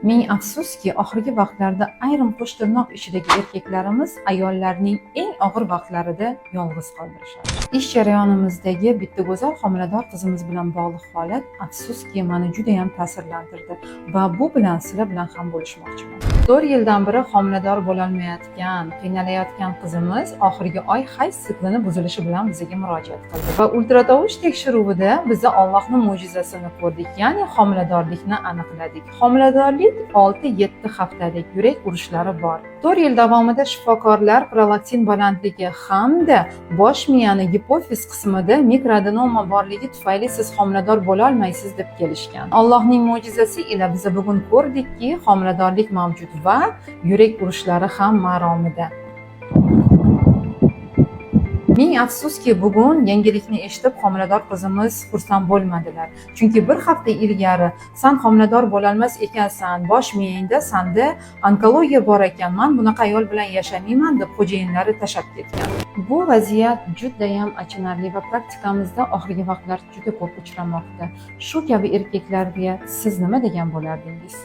Ming afsuski, oxirgi vaqtlarda ayrim qo'sh tirnoq ichidagi erkaklarimiz ayollarning eng og'ir vaqtlarida yolg'iz qoldirishadi. Ish jarayonimizdagi bitta go'zal homilador qizimiz bilan bog'liq holat afsuski meni juda ham ta'sirlantirdi va bu bilan sizlar bilan ham bo'lishmoqchiman. 4 yildan beri homilador bo'lolmayotgan, qiynalayotgan qizimiz oxirgi oy hayz siklini buzilishi bilan bizga murojaat qildi va ultratovush tekshiruvida biz Allohning mo'jizasini ko'rdik, ya'ni homiladorlikni aniqladik. Homiladorlik 6-7 haftalik yurak urishlari bor. 4 yil davomida shifokorlar prolaktin balandligi hamda bosh miyani gipofiz qismida mikroadenoma borligi tufayli siz homilador bo'la olmaysiz deb kelishgan. Allohning mo'jizasi ila biz bugun ko'rdikki, homiladorlik mavjud va yurak urishlari ham maromida. Ming afsuski, bugun yangilikni eshitib homilador qizimiz xursand bo'lmadilar. Chunki bir hafta ilgari "Sen homilador bo'lolmas ekansan, bosh miyangda sanda onkologiya bor ekan, men bunaqa ayol bilan yashamayman" deb xo'jayinlari tashab ketgan. Bu vaziyat juda ham achinarli va praktikamizda oxirgi vaqtlarda juda ko'p uchramoqda. Shu kabi erkaklarga siz nima degan bo'lardingiz?